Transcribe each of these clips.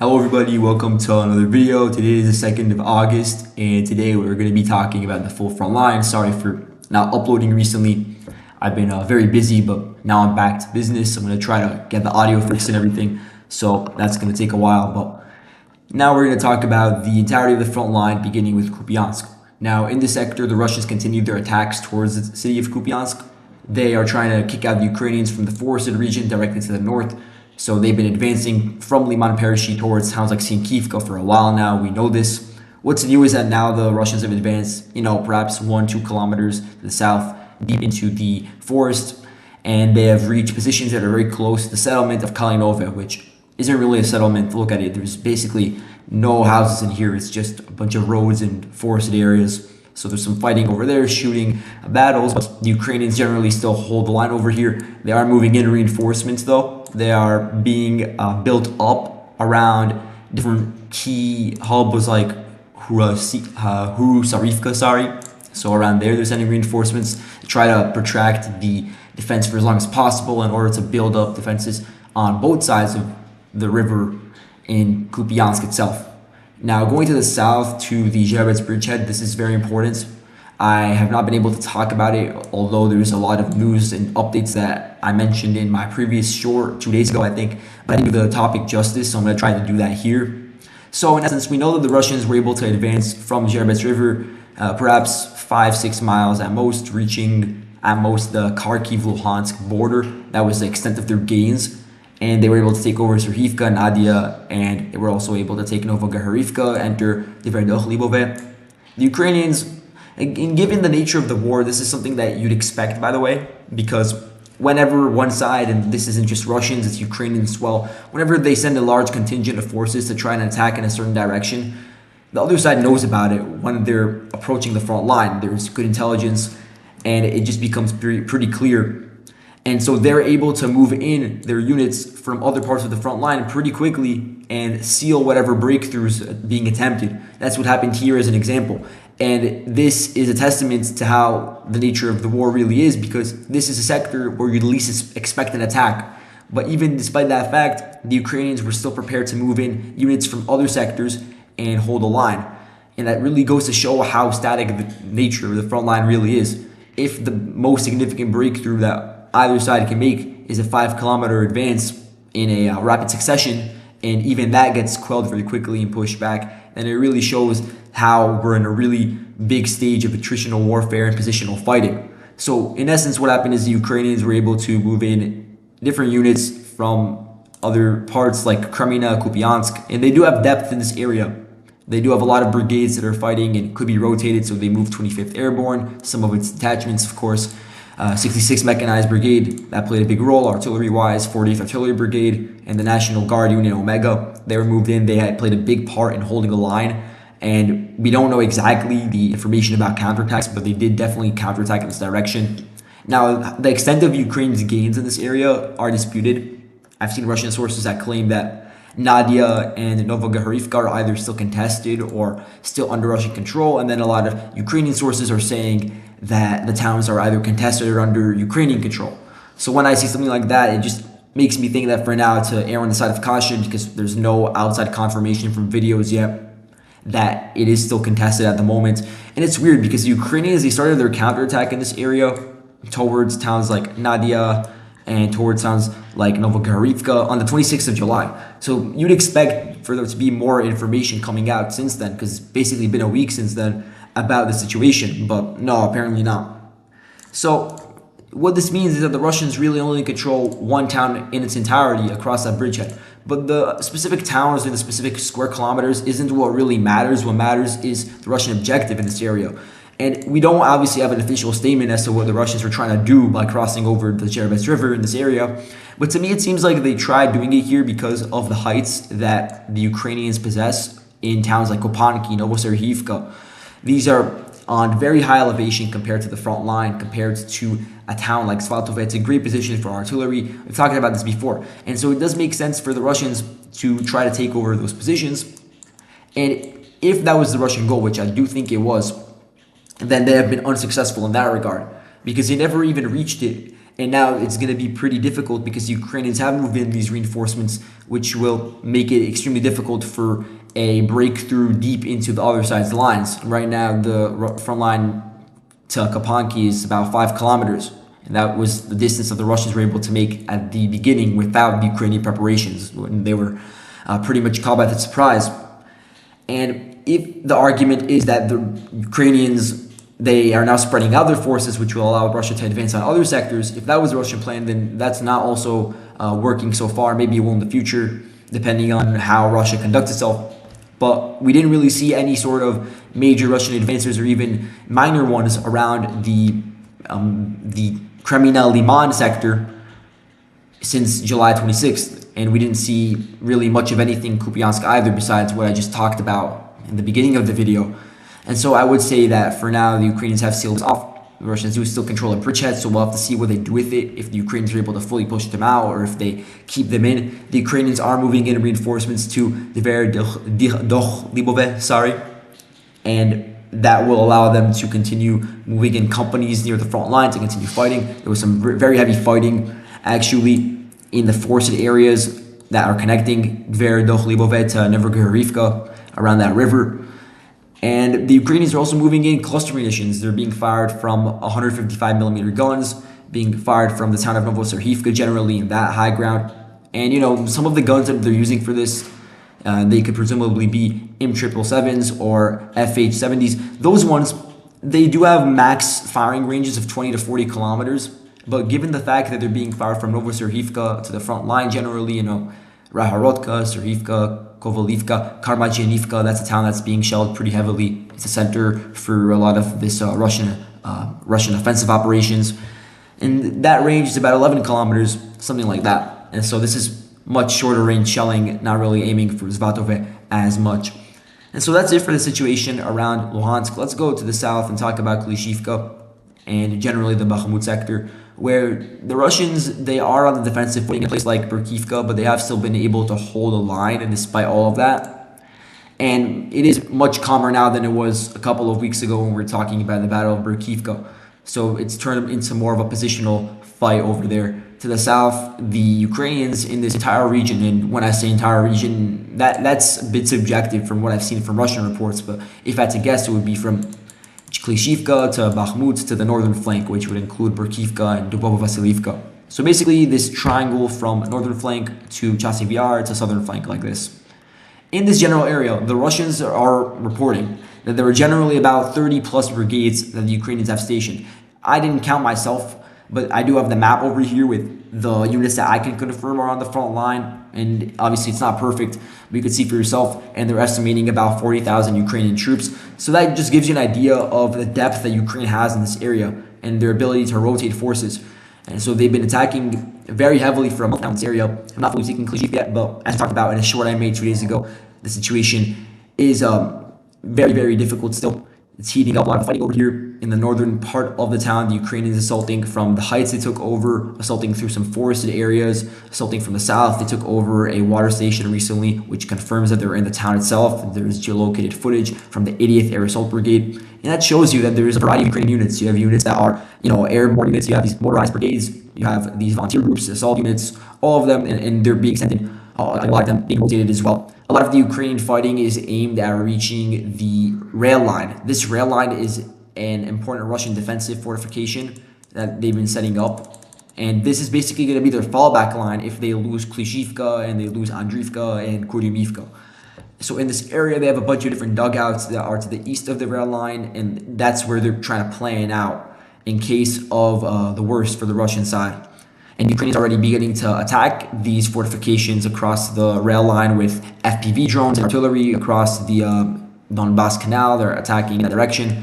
Hello everybody, welcome to another video. Today is the 2nd of August and today we're going to be talking about the full front line. Sorry for not uploading recently. I've been very busy, but now I'm back to business. I'm going to try to get the audio fixed and everything, so that's going to take a while. But now we're going to talk about the entirety of the front line, beginning with Kupyansk. Now in this sector, the Russians continued their attacks towards the city of Kupyansk. They are trying to kick out the Ukrainians from the forested region directly to the north. So they've been advancing from Liman Perishi towards towns like Zherebets for a while now. We know this. What's new is that now the Russians have advanced, perhaps 1-2 kilometers to the south, deep into the forest, and they have reached positions that are very close to the settlement of Kalinove, which isn't really a settlement. Look at it. There's basically no houses in here. It's just a bunch of roads and forested areas. So there's some fighting over there, shooting battles. But the Ukrainians generally still hold the line over here. They are moving in reinforcements, though. They are being built up around different key hubs like Zherebets, So around there, they're sending reinforcements to try to protract the defense for as long as possible in order to build up defenses on both sides of the river in Kupyansk itself. Now, going to the south to the Zherebets bridgehead, this is very important. I have not been able to talk about it, although there's a lot of news and updates that I mentioned in my previous short 2 days ago, I think. But I didn't do the topic justice, so I'm going to try to do that here. So in essence, we know that the Russians were able to advance from the Zherebets River, perhaps 5-6 miles at most, reaching at most the Kharkiv-Luhansk border. That was the extent of their gains. And they were able to take over Zherebets, Nadia, and they were also able to take Novogorivka, enter Libove. The Ukrainians, given the nature of the war, this is something that you'd expect, by the way, because whenever one side, and this isn't just Russians, it's Ukrainians as well, whenever they send a large contingent of forces to try and attack in a certain direction, the other side knows about it when they're approaching the front line. There's good intelligence, and it just becomes pretty clear. And so they're able to move in their units from other parts of the front line pretty quickly and seal whatever breakthroughs being attempted. That's what happened here as an example. And this is a testament to how the nature of the war really is, because this is a sector where you'd least expect an attack. But even despite that fact, the Ukrainians were still prepared to move in units from other sectors and hold a line. And that really goes to show how static the nature of the front line really is. If the most significant breakthrough that either side can make is a 5-kilometer advance in a rapid succession, and even that gets quelled very quickly and pushed back, and it really shows how we're in a really big stage of attritional warfare and positional fighting. So in essence, what happened is the Ukrainians were able to move in different units from other parts like Kremina, Kupyansk, and they do have depth in this area. They do have a lot of brigades that are fighting and could be rotated, so they moved 25th Airborne, some of its detachments, of course, 66th Mechanized Brigade, that played a big role artillery-wise, 40th Artillery Brigade, and the National Guard Unit Omega. They were moved in. They had played a big part in holding a line, and we don't know exactly the information about counterattacks, but they did definitely counterattack in this direction. Now, the extent of Ukraine's gains in this area are disputed. I've seen Russian sources that claim that Nadia and Novogorivka are either still contested or still under Russian control, and then a lot of Ukrainian sources are saying that the towns are either contested or under Ukrainian control. So when I see something like that, it just makes me think that for now to err on the side of caution, because there's no outside confirmation from videos yet that it is still contested at the moment. And it's weird because the Ukrainians, they started their counterattack in this area towards towns like Nadia and towards towns like Novogorivka on the 26th of July. So you'd expect for there to be more information coming out since then, because it's basically been a week since then about the situation, but no, apparently not. So what this means is that the Russians really only control one town in its entirety across that bridgehead. But the specific towns and the specific square kilometers isn't what really matters. What matters is the Russian objective in this area. And we don't obviously have an official statement as to what the Russians were trying to do by crossing over the Zherebets River in this area. But to me, it seems like they tried doing it here because of the heights that the Ukrainians possess in towns like Kupyansk, Novosibirsk. These are on very high elevation compared to the front line, compared to a town like Svatove. It's a great position for artillery. We've talked about this before. And so it does make sense for the Russians to try to take over those positions. And if that was the Russian goal, which I do think it was, then they have been unsuccessful in that regard, because they never even reached it And now it's going to be pretty difficult because the Ukrainians have moved in these reinforcements, which will make it extremely difficult for a breakthrough deep into the other side's lines. Right now, the front line to Kupyansk is about 5 kilometers. And that was the distance that the Russians were able to make at the beginning without the Ukrainian preparations, when they were pretty much caught by the surprise. And if the argument is that the Ukrainians, they are now spreading out their forces, which will allow Russia to advance on other sectors, if that was the Russian plan, then that's not also working so far. Maybe it will in the future, depending on how Russia conducts itself. But we didn't really see any sort of major Russian advances or even minor ones around the Kremina Liman sector since July 26th. And we didn't see really much of anything Kupyansk either, besides what I just talked about in the beginning of the video. And so I would say that for now, the Ukrainians have sealed off. The Russians do still control a bridgehead, so we'll have to see what they do with it, if the Ukrainians are able to fully push them out or if they keep them in. The Ukrainians are moving in reinforcements to the Zherebets, and that will allow them to continue moving in companies near the front line to continue fighting. There was some very heavy fighting, actually, in the forested areas that are connecting Zherebets to Zherebets around that river. And the Ukrainians are also moving in cluster munitions. They're being fired from 155 millimeter guns, being fired from the town of Zherebets, generally in that high ground. And, some of the guns that they're using for this, they could presumably be M777s or FH70s. Those ones, they do have max firing ranges of 20 to 40 kilometers. But given the fact that they're being fired from Zherebets to the front line generally, Rahorodka, Zherebets, Kovalivka, Karmajianivka, that's a town that's being shelled pretty heavily. It's a center for a lot of this Russian offensive operations. And that range is about 11 kilometers, something like that. And so this is much shorter range shelling, not really aiming for Zaporizhzhia as much. And so that's it for the situation around Luhansk. Let's go to the south and talk about Klishchiivka and generally the Bakhmut sector, where the Russians, they are on the defensive footing in a place like Bridgehead, but they have still been able to hold a line, and despite all of that. And it is much calmer now than it was a couple of weeks ago when we were talking about the Battle of Bridgehead. So it's turned into more of a positional fight over there. To the south, the Ukrainians in this entire region, and when I say entire region, that's a bit subjective from what I've seen from Russian reports, but if I had to guess, it would be from Klishchiivka to Bakhmut to the northern flank, which would include Bridgehead and Dubovo-Vasilivka. So basically this triangle from northern flank to Chasiv Yar to southern flank like this. In this general area, the Russians are reporting that there are generally about 30 plus brigades that the Ukrainians have stationed. I didn't count myself, but I do have the map over here with the units that I can confirm are on the front line. And obviously it's not perfect, but you can see for yourself, and they're estimating about 40,000 Ukrainian troops. So that just gives you an idea of the depth that Ukraine has in this area and their ability to rotate forces. And so they've been attacking very heavily for a month now in this area. I'm not fully taking Klishchiivka yet, but as I talked about in a short I made 2 days ago, the situation is very, very difficult still. It's heating up. A lot of fighting over here in the northern part of the town. The Ukrainians assaulting from the heights they took over, assaulting through some forested areas, assaulting from the south. They took over a water station recently, which confirms that they're in the town itself. There's geolocated footage from the 80th Air Assault Brigade. And that shows you that there's a variety of Ukrainian units. You have units that are, airborne units. You have these motorized brigades. You have these volunteer groups, assault units, all of them, and they're being sent in. A lot of them being rotated as well. A lot of the Ukrainian fighting is aimed at reaching the rail line. This rail line is an important Russian defensive fortification that they've been setting up. And this is basically going to be their fallback line if they lose Klishchiivka and they lose Andriivka and Kuryumivka. So in this area, they have a bunch of different dugouts that are to the east of the rail line, and that's where they're trying to plan out in case of the worst for the Russian side. And Ukraine is already beginning to attack these fortifications across the rail line with FPV drones and artillery across the Donbass Canal. They're attacking in that direction.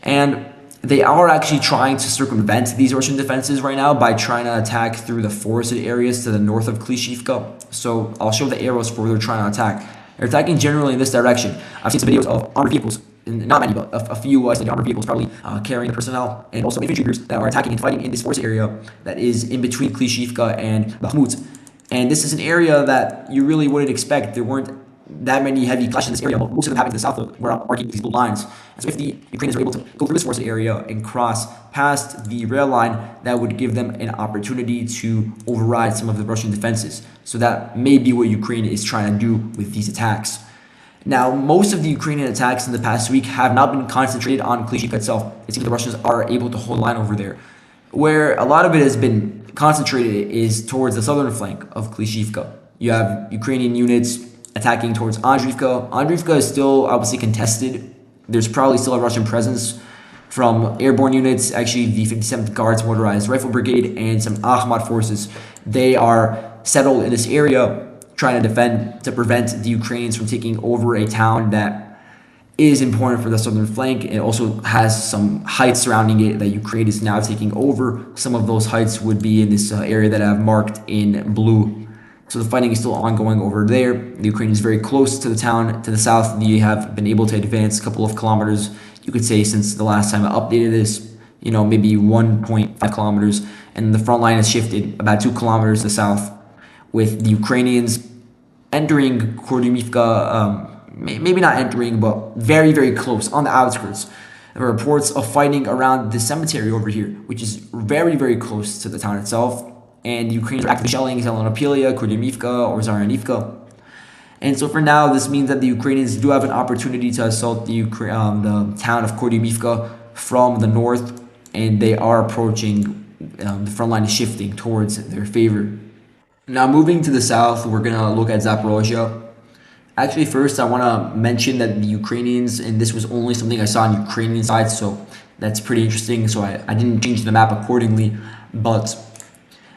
And they are actually trying to circumvent these Russian defenses right now by trying to attack through the forested areas to the north of Klishchiivka. So I'll show the arrows for where they're trying to attack. They're attacking generally in this direction. I've seen some videos of armored vehicles, not many, but a few armored vehicles probably carrying personnel, and also infantry groups that are attacking and fighting in this forested area that is in between Klishchiivka and Bakhmut. And this is an area that you really wouldn't expect. There weren't that many heavy clashes in this area. Most of them happen to the south of where I'm marking these blue lines. And so if the Ukrainians were able to go through this forested area and cross past the rail line, that would give them an opportunity to override some of the Russian defenses. So that may be what Ukraine is trying to do with these attacks. Now, most of the Ukrainian attacks in the past week have not been concentrated on Klishchiivka itself. It seems the Russians are able to hold the line over there. Where a lot of it has been concentrated is towards the southern flank of Klishchiivka. You have Ukrainian units attacking towards Andriivka. Andriivka is still obviously contested. There's probably still a Russian presence from airborne units, actually the 57th Guards Motorized Rifle Brigade and some Bakhmut forces. They are settled in this area, trying to defend to prevent the Ukrainians from taking over a town that is important for the southern flank. It also has some heights surrounding it that Ukraine is now taking over. Some of those heights would be in this area that I've marked in blue. So the fighting is still ongoing over there. The Ukraine is very close to the town. To the south, they have been able to advance a couple of kilometers, you could say, since the last time I updated this, maybe 1.5 kilometers. And the front line has shifted about 2 kilometers to the south, with the Ukrainians entering Kupyansk, maybe not entering, but very, very close, on the outskirts. There are reports of fighting around the cemetery over here, which is very, very close to the town itself. And Ukrainians are actively shelling Zelenopilia, Kupyansk, or Zaporizhzhia. And so for now, this means that the Ukrainians do have an opportunity to assault the town of Kupyansk from the north, and they are approaching, the front line is shifting towards their favor. Now, moving to the south, we're going to look at Zaporizhzhia. Actually, first, I want to mention that the Ukrainians, and this was only something I saw on Ukrainian side, so that's pretty interesting, so I didn't change the map accordingly, but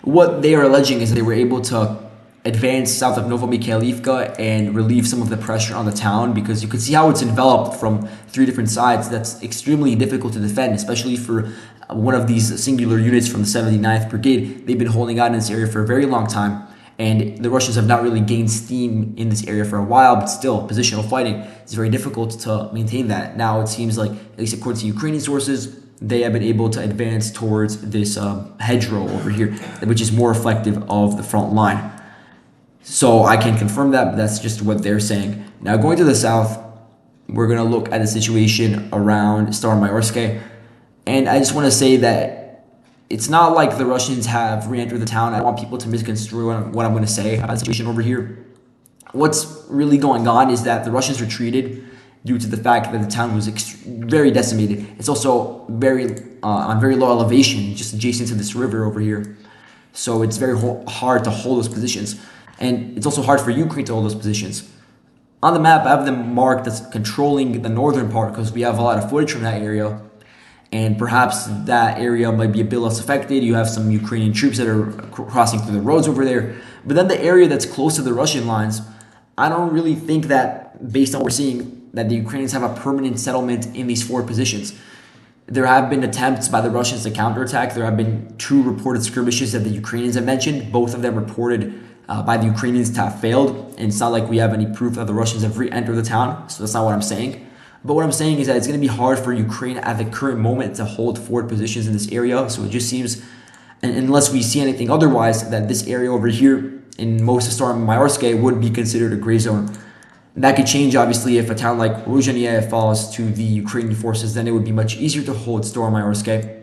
what they are alleging is that they were able to advance south of Novomikhailivka and relieve some of the pressure on the town, because you can see how it's enveloped from 3 different sides. That's extremely difficult to defend, especially for one of these singular units from the 79th Brigade. They've been holding out in this area for a very long time, and the Russians have not really gained steam in this area for a while, but still, positional fighting is very difficult to maintain that. Now, it seems like, at least according to Ukrainian sources, they have been able to advance towards this hedgerow over here, which is more reflective of the front line. So I can confirm that, but that's just what they're saying. Now, going to the south, we're going to look at the situation around Staromaiorske. And I just want to say that it's not like the Russians have re-entered the town. I don't want people to misconstrue what I'm going to say about the situation over here. What's really going on is that the Russians retreated due to the fact that the town was very decimated. It's also on very low elevation, just adjacent to this river over here. So it's very hard to hold those positions. And it's also hard for Ukraine to hold those positions. On the map, I have them marked as controlling the northern part because we have a lot of footage from that area. And perhaps that area might be a bit less affected. You have some Ukrainian troops that are crossing through the roads over there. But then the area that's close to the Russian lines, I don't really think that, based on what we're seeing, that the Ukrainians have a permanent settlement in these 4 positions. There have been attempts by the Russians to counterattack. There have been 2 reported skirmishes that the Ukrainians have mentioned. Both of them reported by the Ukrainians to have failed. And it's not like we have any proof that the Russians have re-entered the town. So that's not what I'm saying. But what I'm saying is that it's going to be hard for Ukraine at the current moment to hold forward positions in this area. So it just seems, and unless we see anything otherwise, that this area over here in most of Staromaiorske would be considered a gray zone. That could change, obviously, if a town like Robotyne falls to the Ukrainian forces. Then it would be much easier to hold Staromaiorske.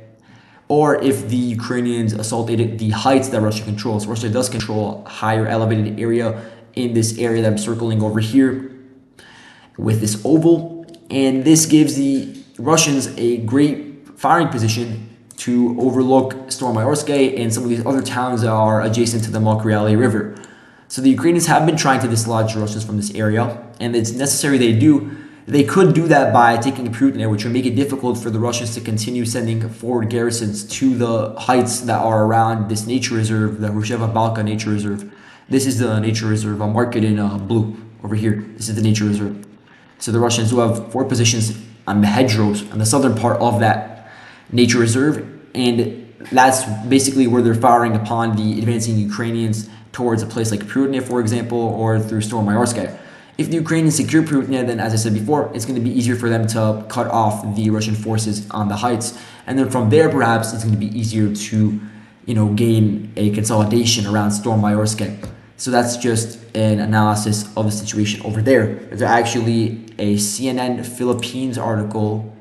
Or if the Ukrainians assaulted the heights that Russia controls. Russia does control a higher elevated area in this area that I'm circling over here with this oval. And this gives the Russians a great firing position to overlook Staromaiorske and some of these other towns that are adjacent to the Mokriali River. So the Ukrainians have been trying to dislodge the Russians from this area, and it's necessary they could do that by taking Kupyansk, which would make it difficult for the Russians to continue sending forward garrisons to the heights that are around this nature reserve, the Rusheva Balka Nature Reserve. This is the nature reserve. I'll mark it in blue over here. This is the nature reserve. So the Russians do have 4 positions on the hedgerows on the southern part of that nature reserve, and that's basically where they're firing upon the advancing Ukrainians towards a place like Kupyansk, for example, or through Staromaiorske. If the Ukrainians secure Kupyansk, then, as I said before, it's going to be easier for them to cut off the Russian forces on the heights, and then from there, perhaps, it's going to be easier to, gain a consolidation around Staromaiorske. So that's just an analysis of the situation over there. There's actually a CNN Philippines article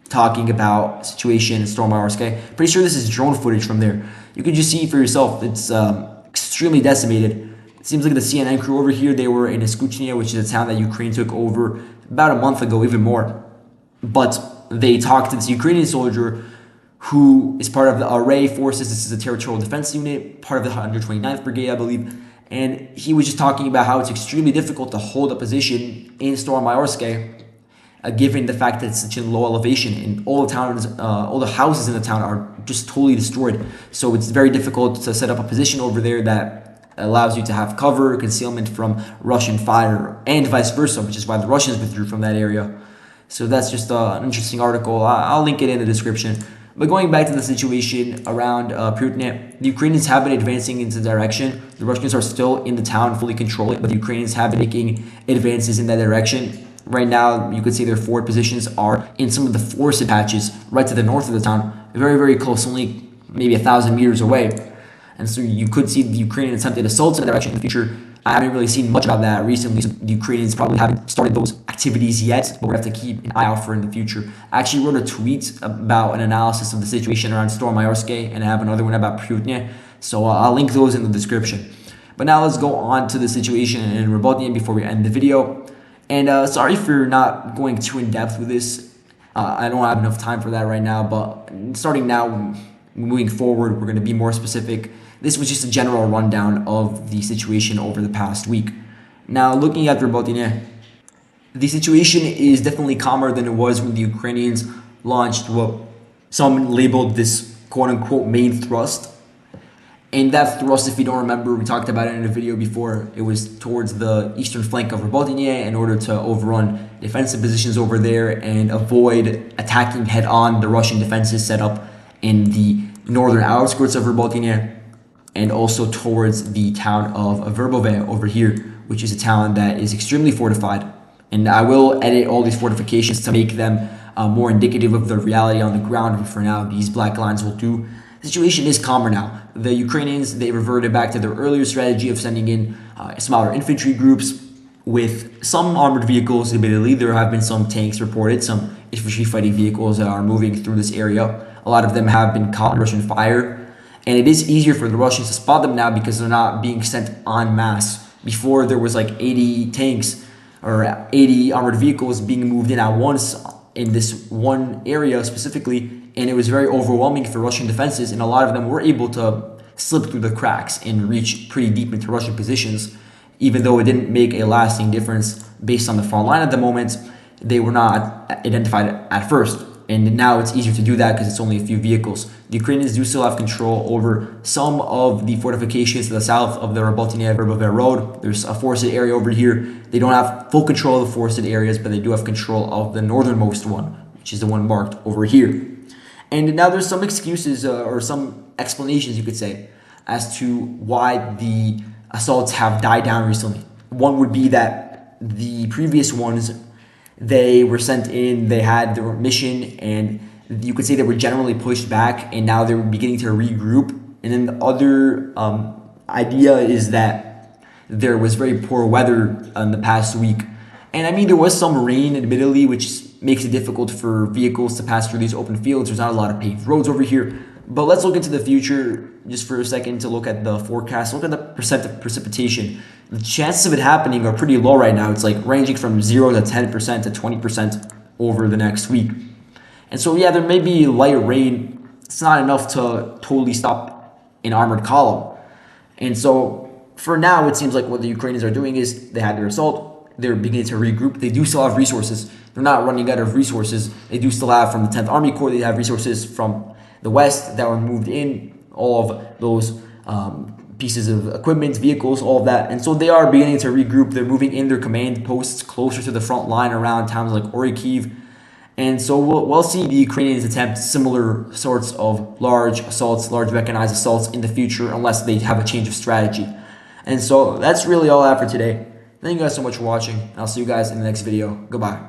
talking about situation in Staromaiorske. Pretty sure this is drone footage from there. You can just see for yourself. It's extremely decimated. It seems like the CNN crew over here, they were in Skuchnia, which is a town that Ukraine took over about a month ago, even more. But they talked to this Ukrainian soldier who is part of the array forces. This is a territorial defense unit, part of the 129th Brigade, I believe. And he was just talking about how it's extremely difficult to hold a position in Staromaiorske, given the fact that it's such a low elevation, and all the towns, all the houses in the town are just totally destroyed. So it's very difficult to set up a position over there that allows you to have cover, concealment from Russian fire, and vice versa, which is why the Russians withdrew from that area. So that's just an interesting article. I'll link it in the description. But going back to the situation around Prutne, the Ukrainians have been advancing into the direction. The Russians are still in the town, fully controlling, but the Ukrainians have been making advances in that direction. Right now, you could say their forward positions are in some of the forested patches right to the north of the town, very, very close, only maybe 1,000 meters away. And so you could see the Ukrainian attempted assaults in that direction in the future. I haven't really seen much about that recently, so the Ukrainians probably haven't started those activities yet, but we have to keep an eye out for in the future. I actually wrote a tweet about an analysis of the situation around Staromaiorske, and I have another one about Prutne, so I'll link those in the description. But now let's go on to the situation in Robotyne before we end the video. And sorry for not going too in-depth with this. I don't have enough time for that right now, but starting now, moving forward, we're going to be more specific. This was just a general rundown of the situation over the past week. Now, looking at Robotyne, the situation is definitely calmer than it was when the Ukrainians launched what some labeled this quote-unquote main thrust. And that thrust, if you don't remember, we talked about it in a video before, it was towards the eastern flank of Robotyne in order to overrun defensive positions over there and avoid attacking head-on the Russian defenses set up in the northern outskirts of Robotyne, and also towards the town of Verbove over here, which is a town that is extremely fortified. And I will edit all these fortifications to make them more indicative of the reality on the ground, but for now, these black lines will do. The situation is calmer now. The Ukrainians, they reverted back to their earlier strategy of sending in smaller infantry groups with some armored vehicles. Admittedly, there have been some tanks reported, some infantry fighting vehicles that are moving through this area. A lot of them have been caught in Russian fire. And it is easier for the Russians to spot them now because they're not being sent en masse. Before, there was like 80 tanks or 80 armored vehicles being moved in at once in this one area specifically, and it was very overwhelming for Russian defenses, and a lot of them were able to slip through the cracks and reach pretty deep into Russian positions. Even though it didn't make a lasting difference based on the front line at the moment, they were not identified at first. And now it's easier to do that because it's only a few vehicles. The Ukrainians do still have control over some of the fortifications to the south of the Robotyne-Verbove road. There's a forested area over here. They don't have full control of the forested areas, but they do have control of the northernmost one, which is the one marked over here. And now there's some excuses or some explanations, you could say, as to why the assaults have died down recently. One would be that the previous ones, they were sent in, they had their mission, and you could say they were generally pushed back, and now they're beginning to regroup. And then the other idea is that there was very poor weather in the past week. And I mean, there was some rain, admittedly, which makes it difficult for vehicles to pass through these open fields. There's not a lot of paved roads over here. But let's look into the future just for a second to look at the forecast. Look at the percent of precipitation. The chances of it happening are pretty low right now. It's like ranging from 0 to 10% to 20% over the next week. And so, yeah, there may be light rain. It's not enough to totally stop an armored column. And so, for now, it seems like what the Ukrainians are doing is they had their assault. They're beginning to regroup. They do still have resources. They're not running out of resources. They do still have from the 10th Army Corps. They have resources from the west that were moved in. All of those pieces of equipment, vehicles, all of that. And so they are beginning to regroup. They're moving in their command posts closer to the front line around towns like Orikhiv. And so we'll see the Ukrainians attempt similar sorts of large assaults, large mechanized assaults in the future unless they have a change of strategy. And so that's really all I have for today. Thank you guys so much for watching. I'll see you guys in the next video. Goodbye.